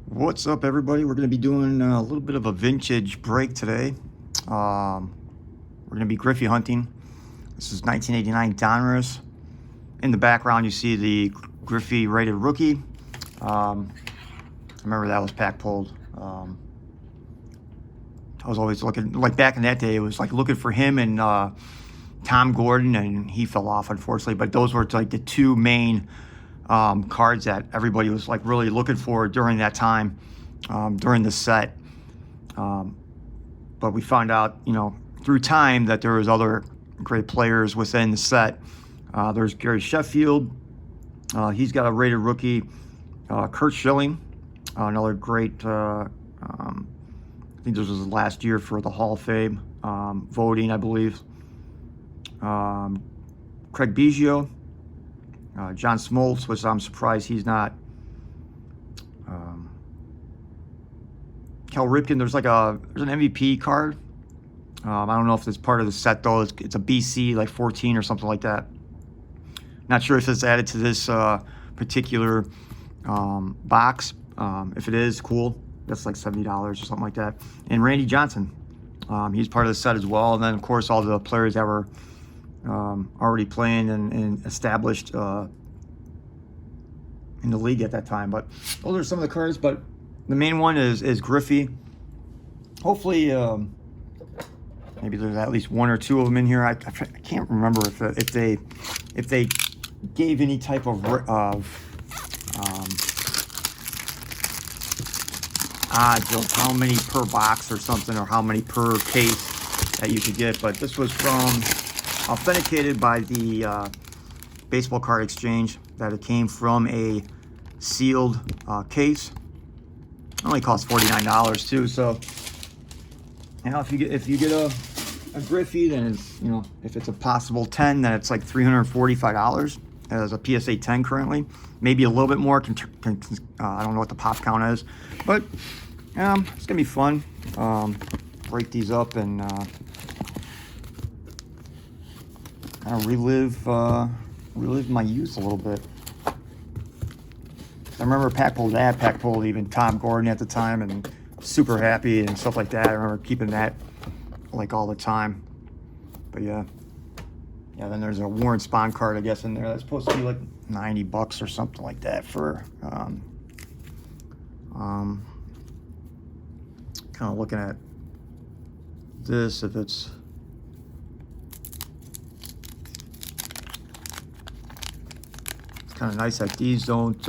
What's up, everybody? We're going to be doing a little bit of a vintage break today. We're going to be Griffey hunting. This is 1989 Donruss. In the background, you see the Griffey Rated Rookie. I remember that was pack pulled. I was always looking, like back in that day, it was like looking for him and Tom Gordon, and he fell off, unfortunately. But those were like the two main cards that everybody was like really looking for during that time, during the set. But we found out, through time that there was other great players within the set. There's Gary Sheffield. He's got a rated rookie. Kurt Schilling, another great. I think this was his last year for the Hall of Fame voting, I believe. Craig Biggio. John Smoltz, which I'm surprised he's not. Cal Ripken, there's an MVP card. I don't know if it's part of the set though. It's a BC like 14 or something like that. Not sure if it's added to this particular box. If it is, cool. That's like $70 or something like that. And Randy Johnson, he's part of the set as well. And then of course all the players that were already playing and established in the league at that time. But those are some of the cards. But the main one is Griffey. Hopefully, maybe there's at least one or two of them in here. I can't remember if they gave any type of odds of how many per box or something, or how many per case that you could get. But this was authenticated by the baseball card exchange, that it came from a sealed case. It only costs $49 too. So if you get a Griffey, then it's, if it's a possible 10, then it's like $345 as a PSA 10 currently. Maybe a little bit more. I don't know what the pop count is, but it's gonna be fun. Break these up and kind of relive my youth a little bit. I remember pack pulled even Tom Gordon at the time, and super happy and stuff like that. I remember keeping that like all the time. But yeah, then there's a Warren Spahn card, I guess, in there. That's supposed to be like $90 or something like that for kind of looking at this, if it's kind of nice that these don't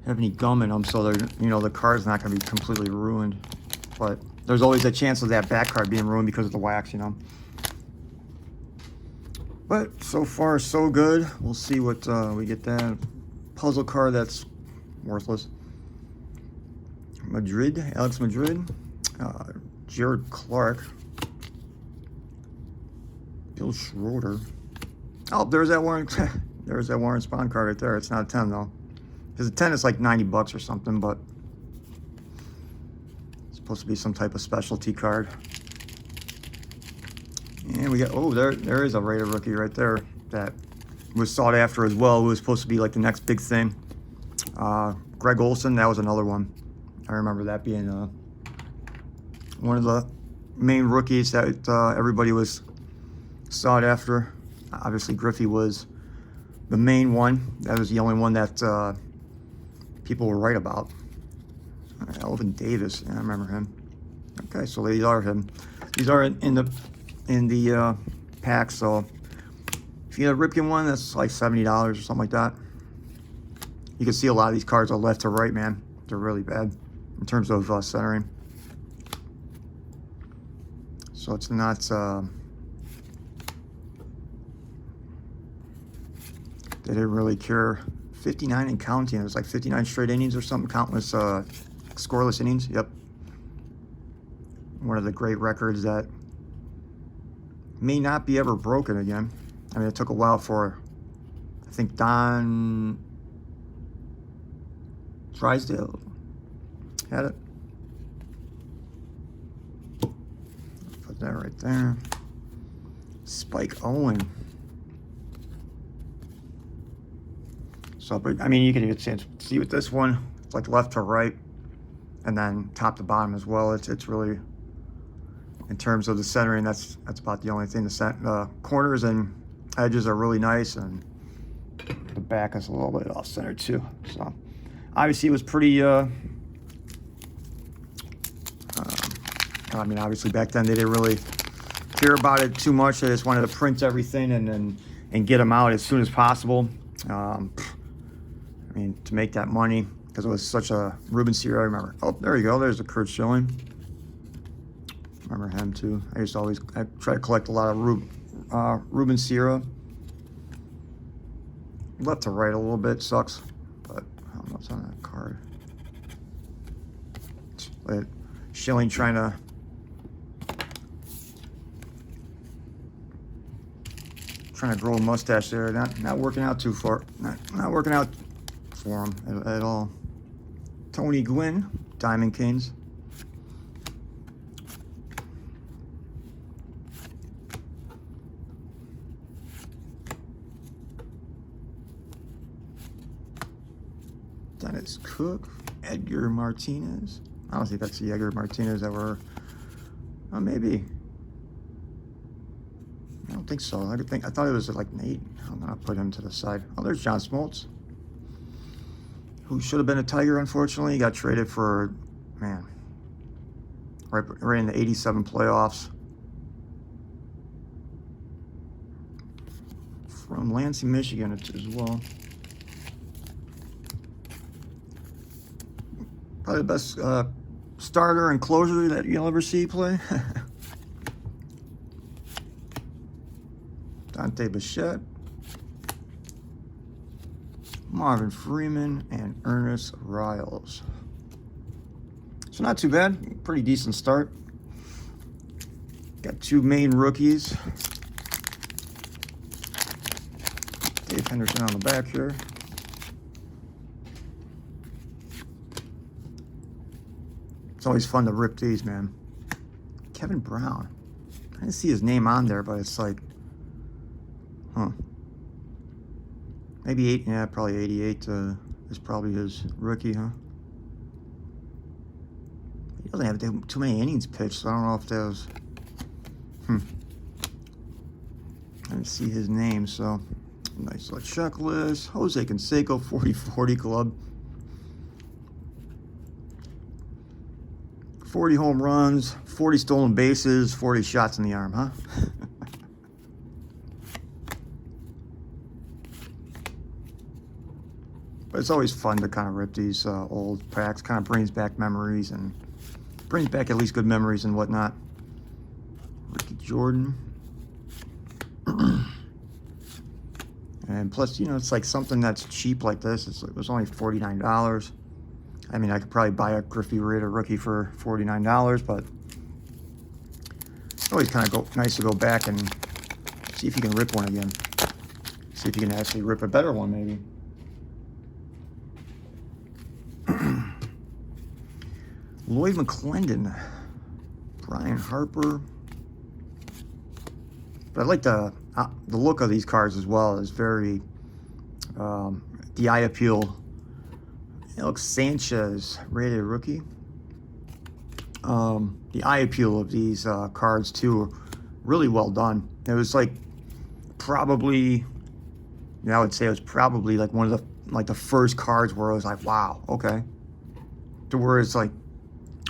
have any gum in them, so they're, the card's not going to be completely ruined. But there's always a chance of that back card being ruined because of the wax, But so far so good. We'll see what we get. That puzzle card that's worthless. Alex Madrid, Jared Clark, Bill Schroeder. Oh, there's that Warren Spahn card right there. It's not a 10 though, because a 10 is like $90 or something, but it's supposed to be some type of specialty card. And we got, there is a rated rookie right there that was sought after as well. It was supposed to be like the next big thing. Greg Olson, that was another one. I remember that being one of the main rookies that everybody was sought after. Obviously, Griffey was the main one. That was the only one that people were right about. Elvin Davis, I remember him. Okay, so these are him. These are in the pack. So if you get a Ripken one, that's like $70 or something like that. You can see a lot of these cards are left to right, man. They're really bad in terms of centering. So it's not. They didn't really care. 59 and counting. It was like 59 straight innings or something, countless scoreless innings. Yep. One of the great records that may not be ever broken again. I mean, it took a while for, I think, Don Drysdale had it. Put that right there. Spike Owen. So, but I mean, you can even see with this one, it's like left to right, and then top to bottom as well. It's really, in terms of the centering, that's about the only thing. The corners and edges are really nice, and the back is a little bit off center too. So obviously it was pretty. I mean, obviously back then they didn't really care about it too much. They just wanted to print everything and get them out as soon as possible. I mean, to make that money, because it was such a Ruben Sierra. I remember. Oh, there you go. There's a Kurt Schilling. Remember him too. I try to collect a lot of Ruben Sierra. Left to right a little bit sucks, but I don't know what's on that card. But Schilling trying to grow a mustache there. Not working out too far. Not working out for him at all. Tony Gwynn, Diamond Kings. Dennis Cook, Edgar Martinez. I don't think that's the Edgar Martinez that were. Oh, maybe. I don't think so. I thought it was like an 8. I'm gonna put him to the side. Oh, there's John Smoltz, who should have been a Tiger. Unfortunately, he got traded for, man, right in the '87 playoffs from Lansing, Michigan, as well. Probably the best starter and closer that you'll ever see play. Dante Bichette, Marvin Freeman, and Ernest Riles. So not too bad. Pretty decent start. Got 2 main rookies. Dave Henderson on the back here. It's always fun to rip these, man. Kevin Brown. I didn't see his name on there, but it's like, huh. Maybe 8, yeah, probably 88 is probably his rookie, huh? He doesn't have too many innings pitched, so I don't know if that was, I didn't see his name, so nice little checklist. Jose Canseco, 40-40 club. 40 home runs, 40 stolen bases, 40 shots in the arm, huh? But it's always fun to kind of rip these old packs. Kind of brings back memories and brings back at least good memories and whatnot. Ricky Jordan. And plus, you know, it's like something that's cheap like this. It was only $49. I mean, I could probably buy a Griffey Rated Rookie for $49, but it's always kind of nice to go back and see if you can rip one again. See if you can actually rip a better one, maybe. Lloyd McClendon, Brian Harper. But I like the look of these cards as well. Is very the eye appeal. Alex Sanchez, Rated Rookie. The eye appeal of these cards too are really well done. It was like probably, I would say it was probably like one of the first cards where I was like, wow, okay. To where it's like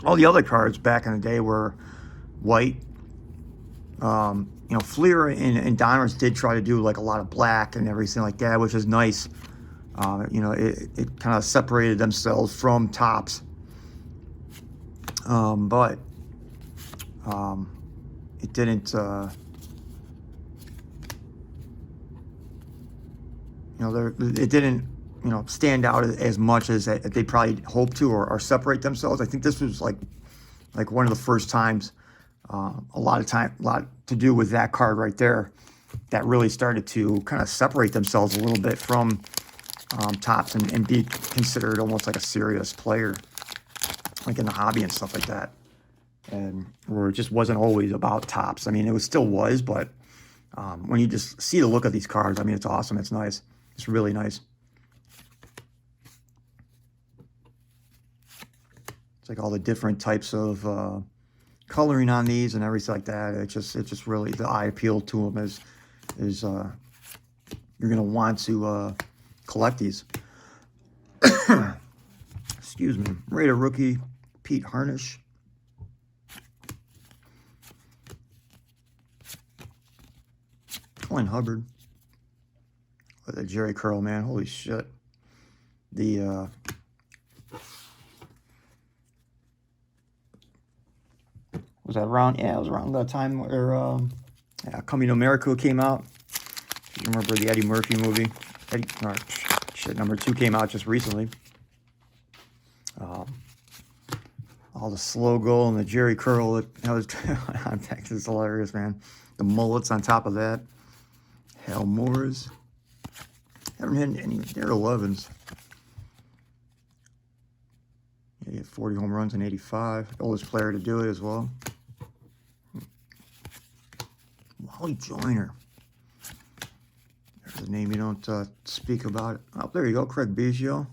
all the other cards back in the day were white. You know, Fleer and Donruss did try to do like a lot of black and everything like that, which is nice. You know, it kind of separated themselves from Topps. But it didn't, you know, it didn't, you know, stand out as much as they probably hoped to, or separate themselves. I think this was like one of the first times, a lot to do with that card right there, that really started to kind of separate themselves a little bit from Topps and be considered almost like a serious player, like in the hobby and stuff like that. And where it just wasn't always about Topps. I mean, it still was, but when you just see the look of these cards, I mean, it's awesome. It's nice. It's really nice. It's like all the different types of coloring on these and everything like that. It just really, the eye appeal to them is you're gonna want to collect these. Excuse me. Rated Rookie Pete Harnish. Colin Hubbard. With a Jerry Curl, man. Holy shit. The was that around? Yeah, it was around the time where Coming to America came out. You remember the Eddie Murphy movie? Number 2 came out just recently. All the slow go and the Jerry Curl that was on Texas is hilarious, man. The mullets on top of that. Hal Moores. Haven't had any. They're 11s. Yeah, he had 40 home runs in '85. Oldest player to do it as well. Wally Joyner. There's a name you don't speak about. Oh, there you go, Craig Biggio.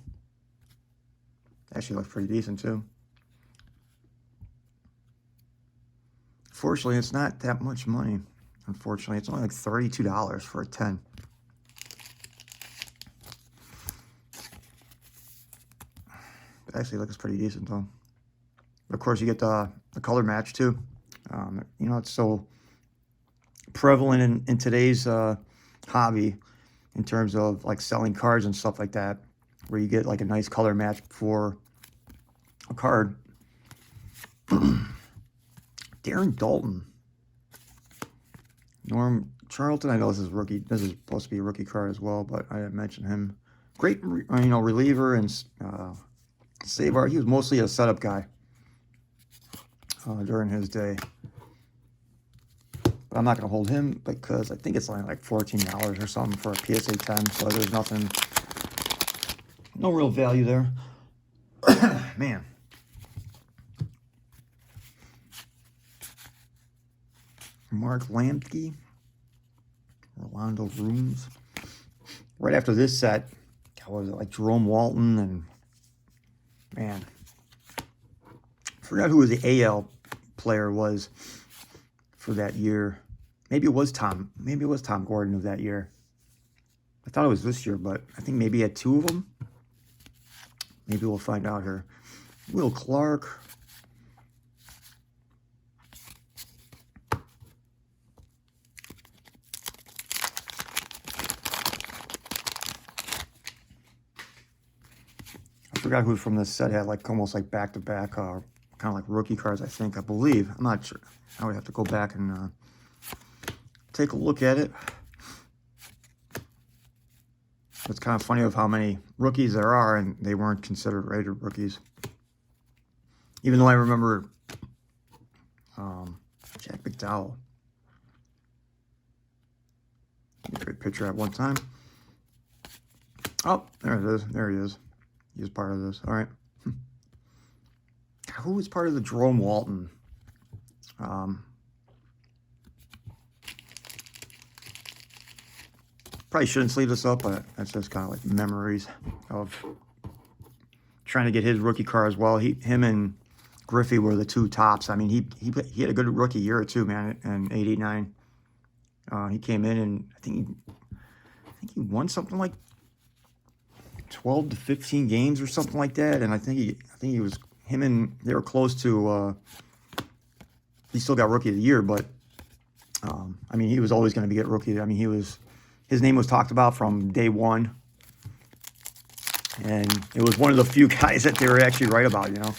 Actually looks pretty decent too. Fortunately, it's not that much money. Unfortunately, it's only like $32 for a 10. It actually looks pretty decent though. But of course, you get the color match too. You know, it's so prevalent in today's hobby in terms of like selling cards and stuff like that, where you get like a nice color match for a card. Darren Dalton. Norm Charlton, I know this is rookie. This is supposed to be a rookie card as well, but I didn't mention him. Great, you know, reliever and save art. He was mostly a setup guy during his day. But I'm not going to hold him because I think it's only like $14 or something for a PSA 10. So there's nothing, no real value there. Man. Mark Lampke. Rolando Rooms. Right after this set, what was it, like Jerome Walton and, man, I forgot who the AL player was for that year. Maybe it was Tom. Maybe it was Tom Gordon of that year. I thought it was this year, but I think maybe he had 2 of them. Maybe we'll find out here. Will Clark. I forgot who from this set had like almost like back-to-back, kind of like rookie cards, I believe. I'm not sure. I would have to go back and take a look at it. It's kind of funny of how many rookies there are, and they weren't considered rated rookies. Even though I remember Jack McDowell. Great picture at one time. Oh, there it is. There he is. He was part of this. All right. Who was part of the Jerome Walton? Probably shouldn't sleeve this up, but that's just kind of like memories of trying to get his rookie card as well. Him and Griffey were the 2 tops. I mean, he had a good rookie year or 2, man, in '89. He came in and I think he won something like 12 to 15 games or something like that. And I think he was, him and they were close to, he still got rookie of the year, but I mean, he was always going to get rookie. I mean, his name was talked about from day one. And it was one of the few guys that they were actually right about, you know.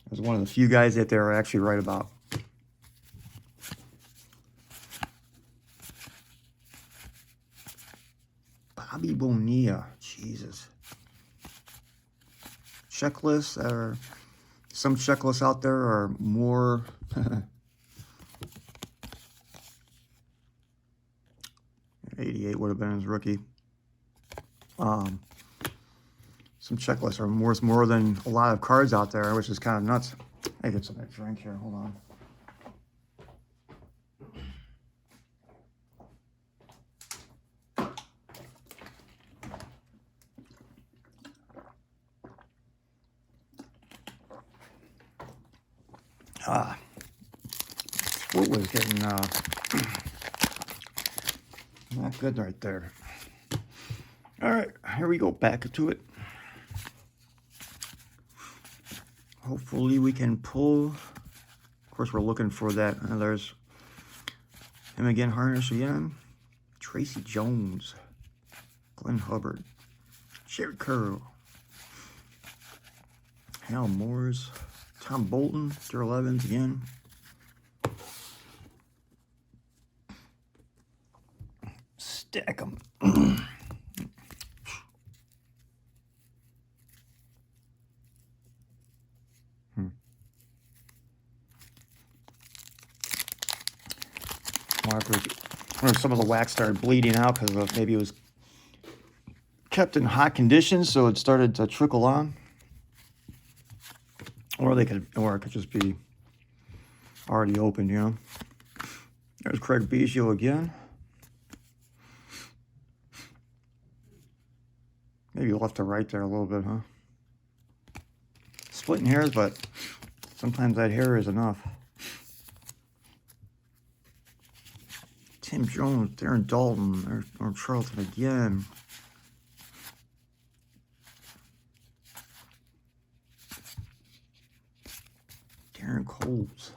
It was one of the few guys that they were actually right about. Bobby Bonilla, Jesus. Checklists, or some checklists out there are more. 88 would have been his rookie. Some checklists are worth more than a lot of cards out there, which is kind of nuts. I get some drink here. Hold on. What was getting not good right there. All right, here we go, back to it. Hopefully we can pull. Of course, we're looking for that. There's him again, Harness again. Tracy Jones, Glenn Hubbard, Sherry Curl, Hal Moores, Tom Bolton, Darrell Evans again. Stack them. I wonder if some of the wax started bleeding out because maybe it was kept in hot conditions, so it started to trickle on. Or it could just be already open, you know. There's Craig Biggio again. Maybe left to right there a little bit, huh? Splitting hairs, but sometimes that hair is enough. Tim Jones, Darren Dalton, there's Norm Charlton again. Darren Coles.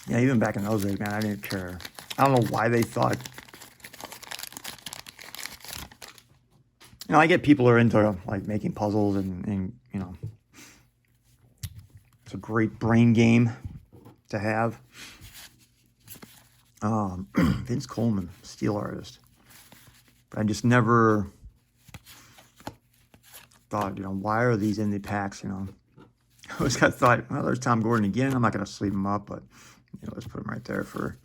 Yeah, even back in those days, man, I didn't care. I don't know why they thought. You know, I get people who are into like making puzzles and you know, it's a great brain game to have. Vince Coleman, steel artist. But I just never thought, you know, why are these in the packs, you know? I always got thought, well, there's Tom Gordon again. I'm not going to sleeve him up, but, you know, let's put him right there for,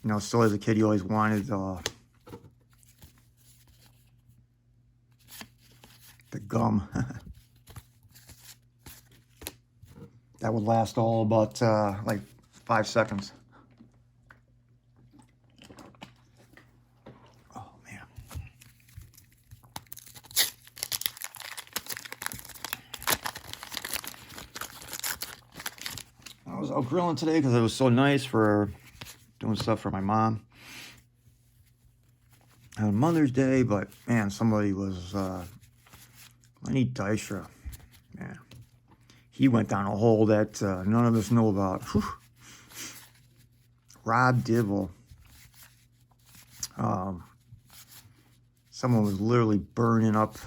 you know, still as a kid, you always wanted the gum. That would last all about, like 5 seconds. Oh, man. I was out grilling today because it was so nice for doing stuff for my mom on Mother's Day, but, man, somebody was, Lenny Dykstra, man. He went down a hole that none of us know about. Whew. Rob Dibble. Someone was literally burning up.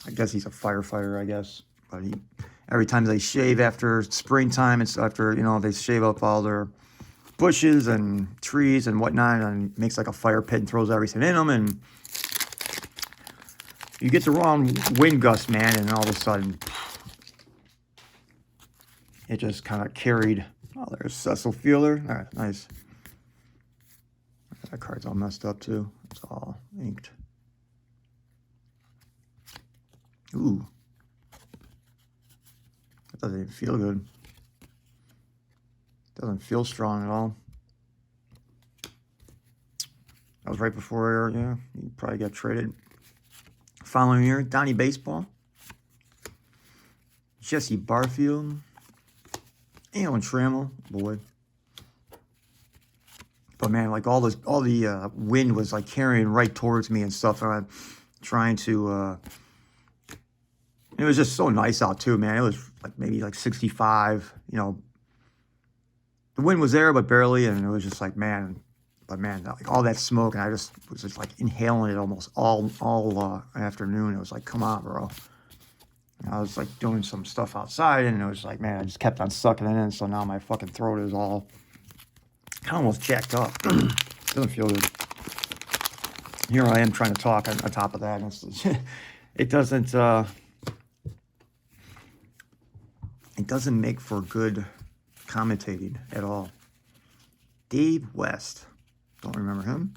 I guess he's a firefighter, I guess. But every time they shave after springtime, it's after, you know, they shave up all their bushes and trees and whatnot and makes like a fire pit and throws everything in them. And you get the wrong wind gust, man, and all of a sudden it just kind of carried. Oh, there's Cecil Fielder. All right, nice. That card's all messed up, too. It's all inked. Ooh. That doesn't even feel good. Doesn't feel strong at all. That was right before, yeah, he probably got traded. Following year, Donnie Baseball. Jesse Barfield. Alan Trammell, boy. But man, like all the wind was like carrying right towards me and stuff. And I'm trying to. It was just so nice out too, man. It was like maybe like 65. You know, the wind was there, but barely, and it was just like, man. But man, like all that smoke, and I just was just like inhaling it almost all afternoon. It was like, come on, bro. I was like doing some stuff outside, and it was like, man, I just kept on sucking it in. So now my fucking throat is all kind of almost jacked up. Doesn't feel good. Here I am trying to talk on top of that. And it doesn't make for good commentating at all. Dave West, don't remember him.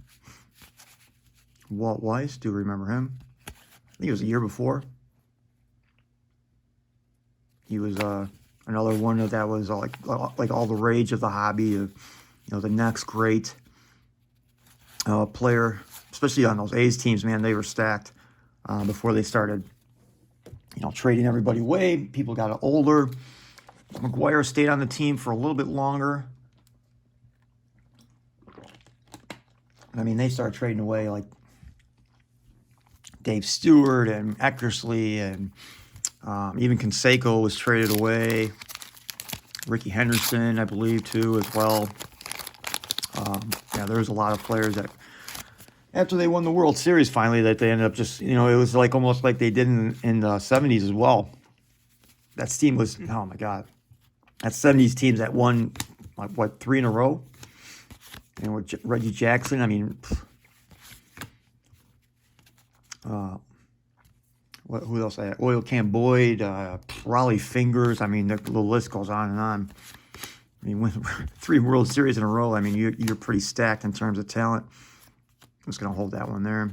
Walt Weiss, do remember him. I think it was a year before. He was another one that was like all the rage of the hobby. Of, you know, the next great player, especially on those A's teams, man, they were stacked before they started you know, trading everybody away. People got older. McGuire stayed on the team for a little bit longer. I mean, they started trading away like Dave Stewart and Eckersley, and even Canseco was traded away. Ricky Henderson, I believe, too, as well. Yeah, there was a lot of players that, after they won the World Series finally, that they ended up just, you know, it was like almost like they did in the 70s as well. That team was, oh my God. That 70s teams that won, like, what, 3 in a row? And with Reggie Jackson, I mean, who else I had? Oil Can Boyd, Raleigh Fingers. I mean, the list goes on and on. I mean, win 3 World Series in a row. I mean, you're pretty stacked in terms of talent. I'm just going to hold that one there.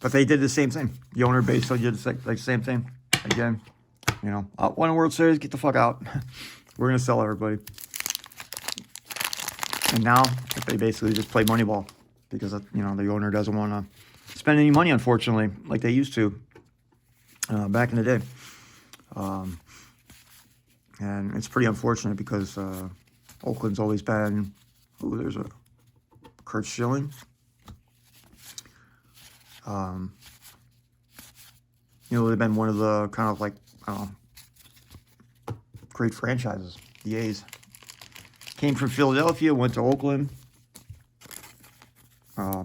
But they did the same thing. The owner basically did the same thing. Again, you know, won a World Series, get the fuck out. We're going to sell everybody. And now they basically just play Moneyball because, you know, the owner doesn't want to spend any money, unfortunately, like they used to back in the day. And it's pretty unfortunate because Oakland's always been, oh, there's a Kurt Schilling. You know, they've been one of the kind of like, great franchises, the A's. Came from Philadelphia, went to Oakland. You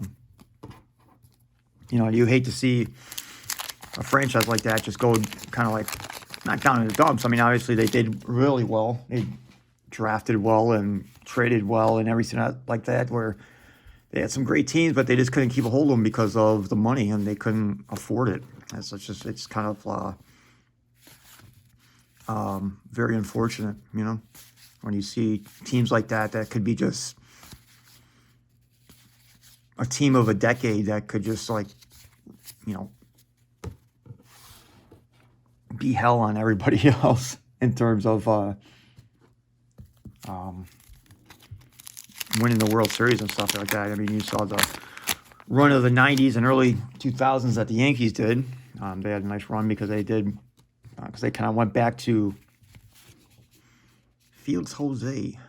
know, you hate to see a franchise like that just go kind of like, not down in the dumps. I mean, obviously they did really well. They drafted well and traded well and everything like that, where they had some great teams, but they just couldn't keep a hold of them because of the money, and they couldn't afford it. It's kind of very unfortunate, you know, when you see teams like that could be just a team of a decade that could just, like, you know, be hell on everybody else in terms of winning the World Series and stuff like that. I mean, you saw the run of the 90s and early 2000s that the Yankees did. They had a nice run because they did, because they kind of went back to Felix Jose.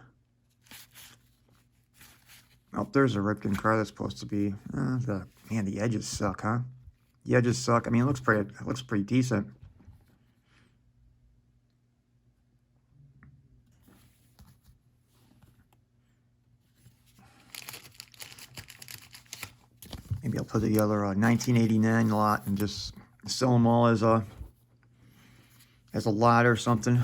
Oh, there's a Ripken card that's supposed to be. Man, the edges suck, huh? The edges suck. I mean, it looks pretty decent. Maybe I'll put together a 1989 lot and just sell them all as a lot or something.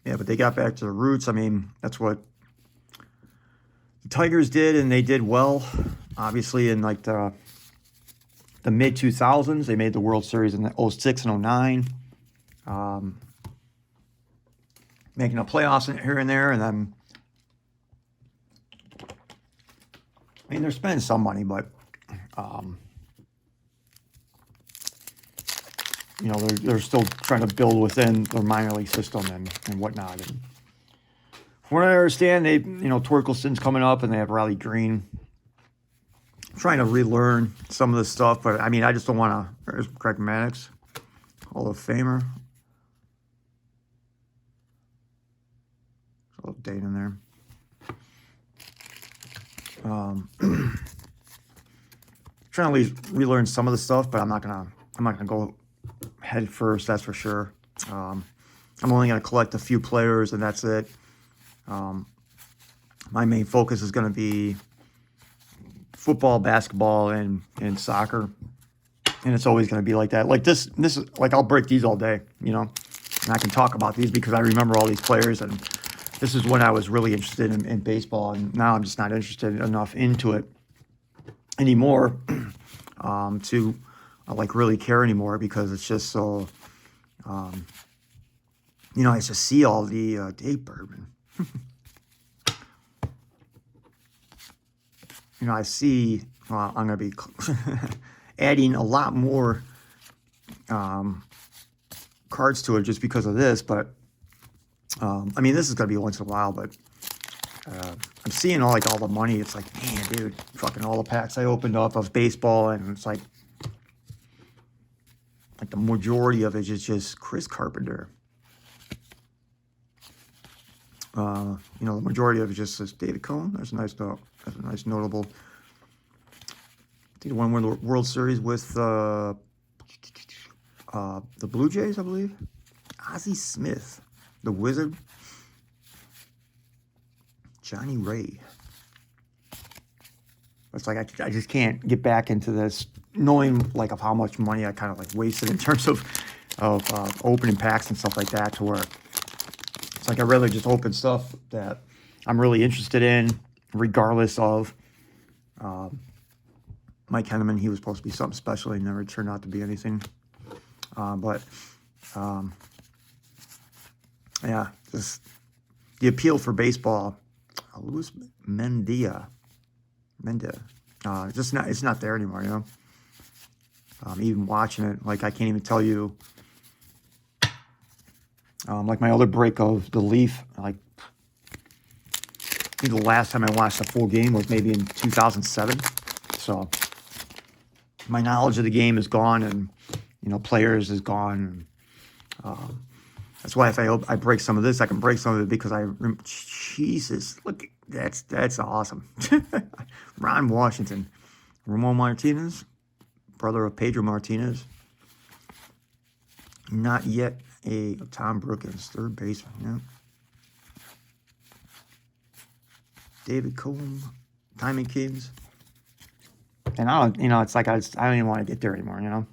Yeah, but they got back to the roots. I mean, that's what the Tigers did, and they did well. Obviously, in like the mid-2000s, they made the World Series in the 06 and 09. Making the playoffs here and there, and then, I mean, they're spending some money, but, you know, they're still trying to build within their minor league system and whatnot. And from what I understand, you know, Torkelson's coming up, and they have Riley Green. I'm trying to relearn some of this stuff, but, I mean, I just don't want to. There's Craig Maddox, Hall of Famer. A little date in there. Trying to at least relearn some of the stuff, but I'm not gonna go head first. That's for sure. I'm only gonna collect a few players, and that's it. My main focus is gonna be football, basketball, and soccer, and it's always gonna be like that. Like this is like, I'll break these all day, you know, and I can talk about these because I remember all these players, and this is when I was really interested in baseball, and now I'm just not interested enough into it anymore to like really care anymore, because it's just so, you know, I just see all the Dave Bourbon. You know, I see I'm going to be adding a lot more cards to it just because of this, but I mean, this is going to be once in a while, but I'm seeing all the money. It's like, man, dude, fucking all the packs I opened up of baseball, and it's like the majority of it is just Chris Carpenter. The majority of it just says David Cohn. That's a nice note. That's a nice notable. I think one won the World Series with the Blue Jays, I believe. Ozzie Smith, the Wizard. Johnny Ray. It's like I just can't get back into this, knowing of how much money I kind of wasted in terms of opening packs and stuff like that, to where it's like I'd rather just open stuff that I'm really interested in, regardless of Mike Henneman. He was supposed to be something special. He never turned out to be anything. Yeah, just the appeal for baseball. Luis Mendea. It's not there anymore, even watching it, I can't even tell you, my other break of the Leaf, I think the last time I watched a full game was maybe in 2007, so my knowledge of the game is gone, and, players is gone, that's why if I break some of this, I can break some of it, because Jesus, look, that's awesome. Ron Washington, Ramon Martinez, brother of Pedro Martinez. Not yet a Tom Brookins, third baseman. Yeah. David Cohn, Diamond Kings. And I don't, it's like I don't even want to get there anymore,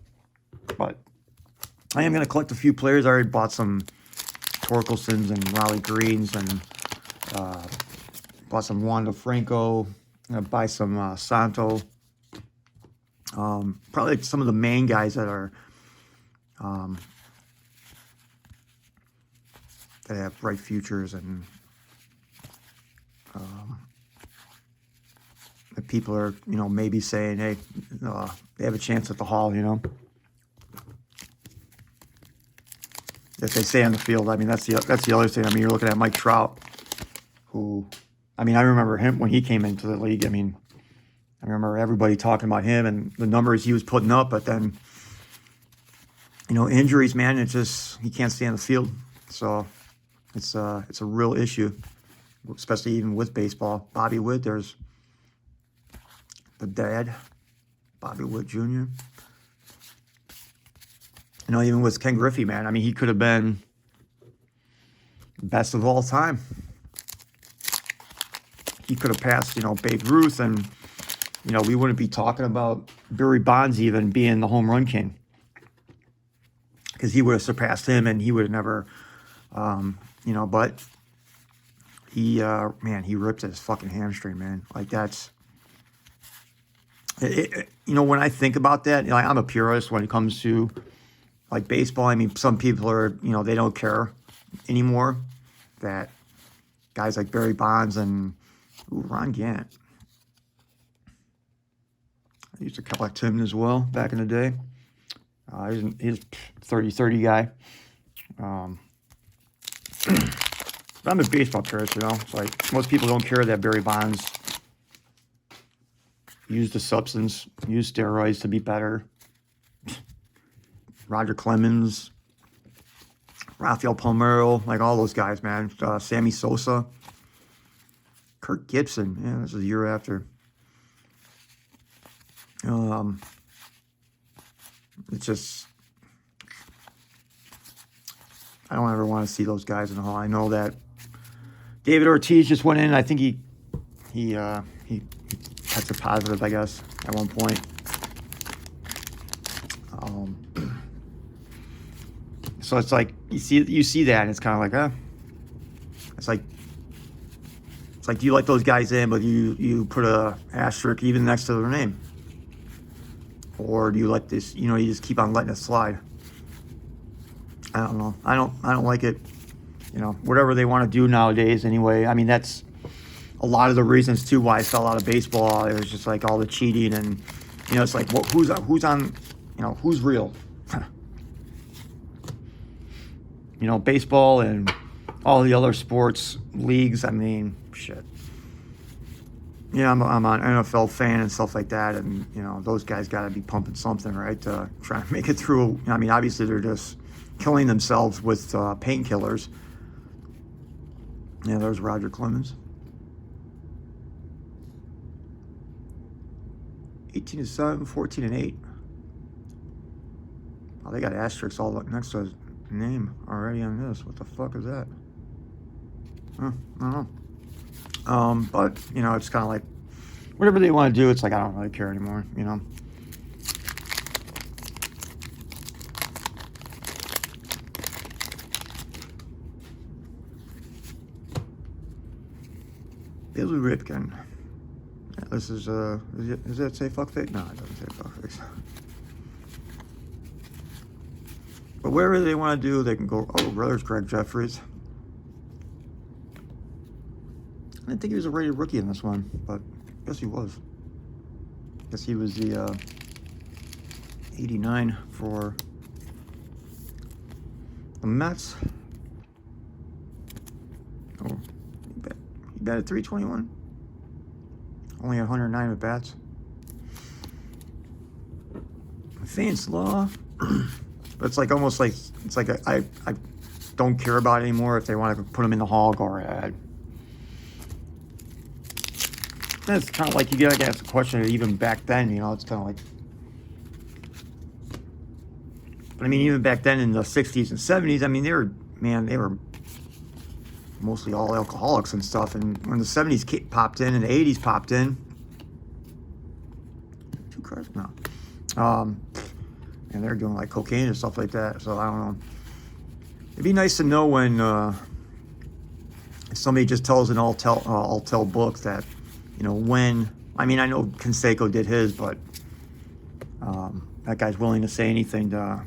But I am going to collect a few players. I already bought some Torkelsons and Raleigh Greens, and bought some Wander Franco. I'm going to buy some Santo. Probably some of the main guys that are that have bright futures, and that people are, maybe saying, hey, they have a chance at the Hall, If they stay on the field. I mean, that's the other thing. I mean, you're looking at Mike Trout, who, I remember him when he came into the league. I remember everybody talking about him and the numbers he was putting up, but then, injuries, man, he can't stay on the field. So it's a real issue, especially even with baseball. Bobby Witt, there's the dad, Bobby Witt Jr. Even with Ken Griffey, man, he could have been best of all time. He could have passed, Babe Ruth, and, we wouldn't be talking about Barry Bonds even being the home run king, because he would have surpassed him, and he would have never, but he, he ripped his fucking hamstring, man. That's, when I think about that, I'm a purist when it comes to, baseball. Some people are, they don't care anymore that guys like Barry Bonds and Ron Gant. I used to collect him as well back in the day. He's a 30-30 guy. But I'm a baseball purist, It's most people don't care that Barry Bonds used a substance, used steroids to be better. Roger Clemens, Rafael Palmeiro, all those guys, man. Sammy Sosa, Kirk Gibson. Yeah, this is a year after. It's just, I don't ever want to see those guys in the Hall. I know that David Ortiz just went in. I think he tested positive, I guess, at one point. So it's like you see that, and it's kind of like, it's like do you like those guys in, but you put a asterisk even next to their name, or do you like this? You just keep on letting it slide. I don't know. I don't like it. Whatever they want to do nowadays. Anyway, that's a lot of the reasons too why I fell out of baseball. It was just all the cheating, and it's like, who's on, who's real. Baseball and all the other sports leagues, shit. Yeah, I'm an NFL fan and stuff like that, and you know those guys got to be pumping something, right, to try to make it through. I mean, obviously they're just killing themselves with painkillers. Yeah, there's Roger Clemens. 18-7, 14-8. Oh, they got asterisks all next to his name already on this. What the fuck is that? Huh, I don't know. But you know, it's kind of like whatever they want to do. It's like I don't really care anymore. You know. Billy Ripken. Yeah, this is does that say fuckface? No, it doesn't say fuckface. But wherever they want to do, they can go. Oh, there's Greg Jeffries. I didn't think he was a rated rookie in this one, but I guess he was. I guess he was the 89 for the Mets. Oh, he batted 321. Only 109 at bats. Fans law. But it's like almost like it's like I don't care about it anymore. If they want to put him in the hall, go ahead. It's kind of like you gotta ask the question. Even back then, you know, it's kind of like. But I mean, even back then in the '60s and '70s, I mean, they were mostly all alcoholics and stuff. And when the '70s popped in and the '80s popped in, 2 cards no. And they're doing like cocaine and stuff like that. So I don't know. It'd be nice to know when somebody just tells an all-tell book that, you know, when. I mean, I know Canseco did his, but that guy's willing to say anything to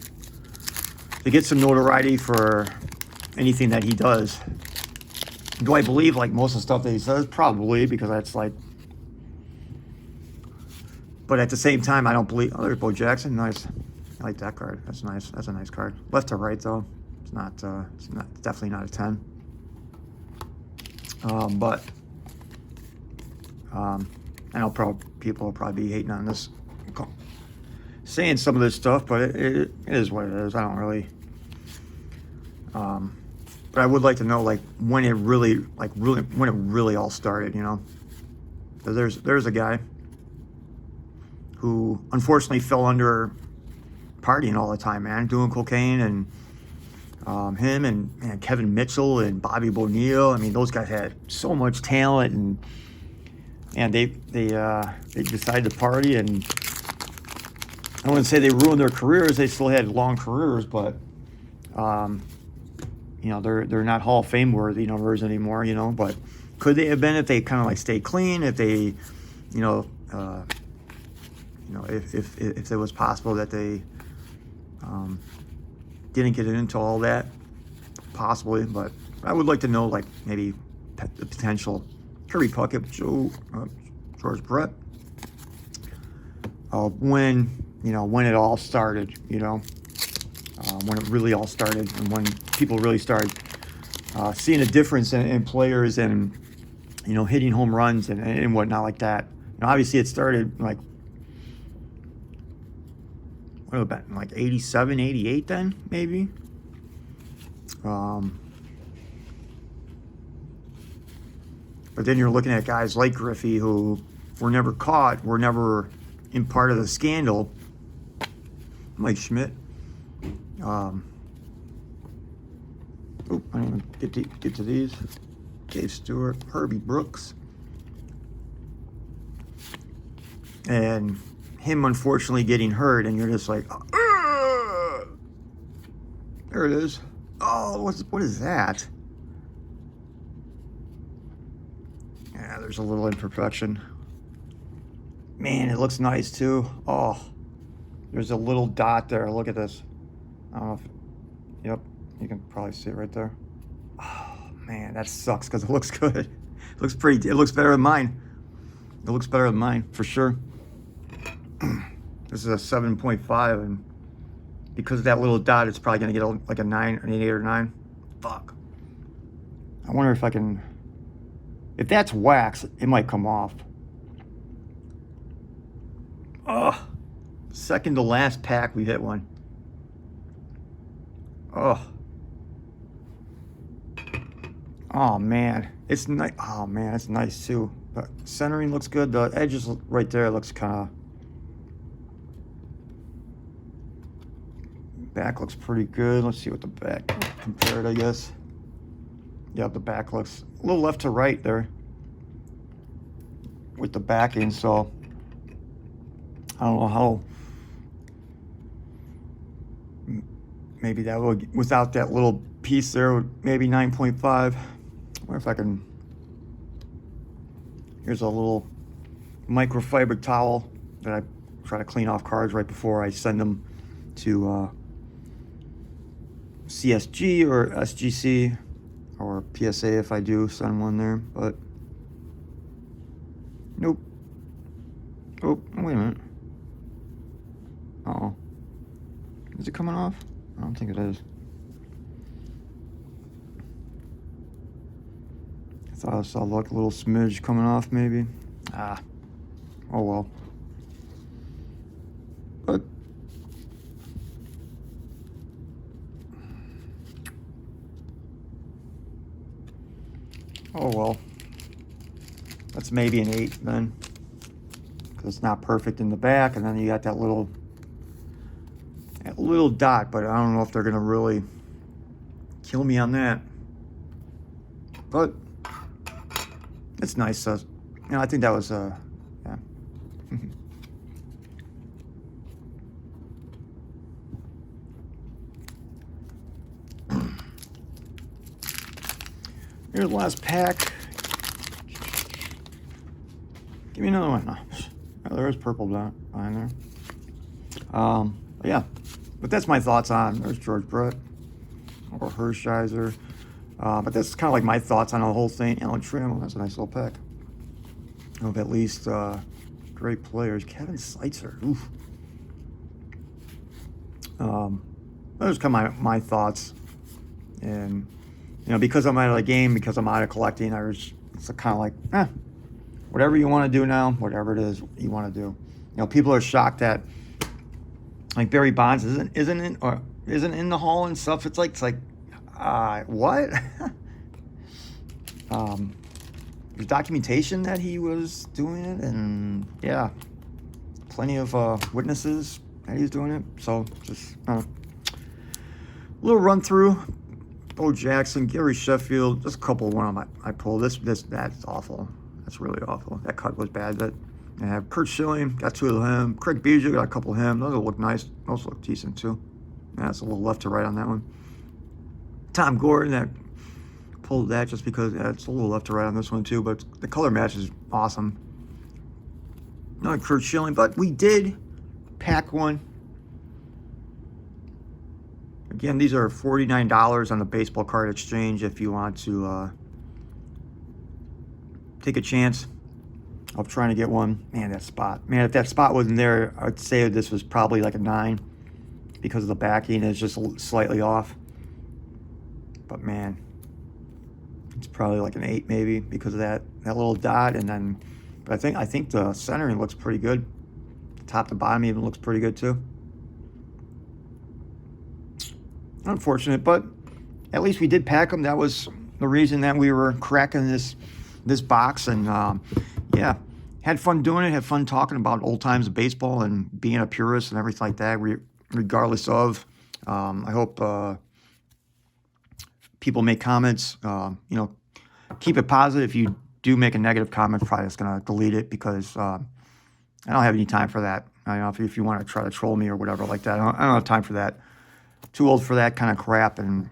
get some notoriety for anything that he does. Do I believe like most of the stuff that he says? Probably, because that's like. But at the same time, I don't believe. Oh, there's Bo Jackson. Nice. I like that card. That's nice. That's a nice card. Left to right though, it's not. It's definitely not a 10. But I know people will probably be hating on this, saying some of this stuff, but it is what it is. I don't really. But I would like to know like when it really all started. You know, there's a guy who unfortunately fell under partying all the time, man, doing cocaine, and him and Kevin Mitchell and Bobby Bonilla. I mean, those guys had so much talent, and they decided to party, and I wouldn't say they ruined their careers. They still had long careers, but you know, they're not Hall of Fame worthy numbers anymore. You know, but could they have been if they kind of like stayed clean? If they, you know, if it was possible that they didn't get into all that, possibly, but I would like to know, like, maybe the potential. Kirby Puckett, George Brett, when it all started, you know, when it really all started, and when people really started seeing a difference in players, and, you know, hitting home runs and whatnot like that. You know, obviously it started like, what about like 87, 88 then, maybe? But then you're looking at guys like Griffey who were never caught, were never in part of the scandal. Mike Schmidt. I didn't even get to these. Dave Stewart, Herbie Brooks. And him unfortunately getting hurt, and you're just like, there it is. Oh, what is that? Yeah, there's a little imperfection. Man, it looks nice too. Oh, there's a little dot there. Look at this. I don't know if, yep, you can probably see it right there. Oh man, that sucks because it looks good. It looks pretty. It looks better than mine. It looks better than mine for sure. This is a 7.5, and because of that little dot, it's probably gonna get like a 9, an 8 or 9. Fuck. I wonder if I can. If that's wax, it might come off. Oh, second to last pack, we hit one. Oh. Oh, man. It's nice. Oh, man, it's nice, too. But centering looks good. The edges right there looks kind of... Back looks pretty good. Let's see what the back compared, I guess. Yeah, the back looks a little left to right there with the backing, so I don't know how... Maybe that would, without that little piece there, maybe 9.5. I wonder if I can... Here's a little microfiber towel that I try to clean off cards right before I send them to CSG or SGC or PSA if I do send one there, but nope. Oh, wait a minute. Uh-oh. Is it coming off? I don't think it is. I thought I saw like a little smidge coming off maybe. Ah. Oh well. But oh well. That's maybe an 8 then. Because it's not perfect in the back, and then you got that little dot, but I don't know if they're gonna really kill me on that. But it's nice. You know, I think that was yeah. Here's the last pack. Give me another one. No. Oh, there is purple behind there. But yeah. But that's my thoughts on. There's George Brett or Hershiser. But that's kind of like my thoughts on the whole thing. Alan Trammell, that's a nice little pack. Of at least great players. Kevin Seitzer. Oof. Those kind of my thoughts. And, you know, because I'm out of the game, because I'm out of collecting, it's kind of like, whatever you want to do now, whatever it is you want to do. You know, people are shocked that, like, Barry Bonds isn't in the hall and stuff. It's like what? There's documentation that he was doing it, and yeah, plenty of witnesses that he's doing it. So just a little run through. Bo Jackson, Gary Sheffield, just a couple of one I pulled. That's awful. That's really awful. That cut was bad, but I have Kurt Schilling, got 2 of him. Craig Biggio, got a couple of him. Those will look nice. Those look decent too. Yeah, it's a little left to right on that one. Tom Gordon, that pulled that just because it's a little left to right on this one too, but the color match is awesome. Not Kurt Schilling, but we did pack one. Again, these are $49 on the baseball card exchange if you want to take a chance of trying to get one. Man, that spot. Man, if that spot wasn't there, I'd say this was probably like a 9 because of the backing is just slightly off. But man, it's probably like an 8 maybe because of that little dot. And then, but I think the centering looks pretty good. Top to bottom even looks pretty good too. Unfortunate, but at least we did pack them. That was the reason that we were cracking this box, and yeah, had fun doing it. Had fun talking about old times of baseball and being a purist and everything like that. Regardless of, I hope people make comments. You know, keep it positive. If you do make a negative comment, probably just gonna delete it because I don't have any time for that. I know if you want to try to troll me or whatever like that, I don't have time for that. Too old for that kind of crap and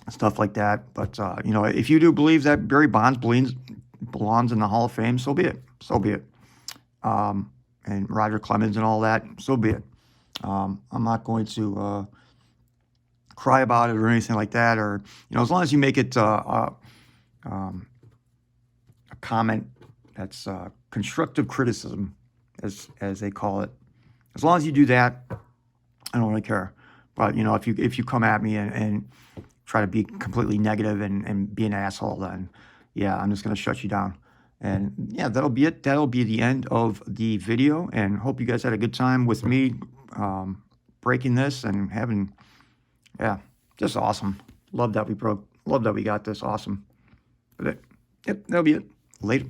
stuff like that. But, you know, if you do believe that Barry Bonds belongs in the Hall of Fame, so be it. So be it. And Roger Clemens and all that, so be it. I'm not going to cry about it or anything like that. Or, you know, as long as you make it a comment that's constructive criticism, as they call it. As long as you do that, I don't really care. But, you know, if you come at me and try to be completely negative and be an asshole, then, yeah, I'm just going to shut you down. And yeah, that'll be it. That'll be the end of the video, and hope you guys had a good time with me breaking this and having, yeah, just awesome. Love that we got this. Awesome. But yep, that'll be it. Later.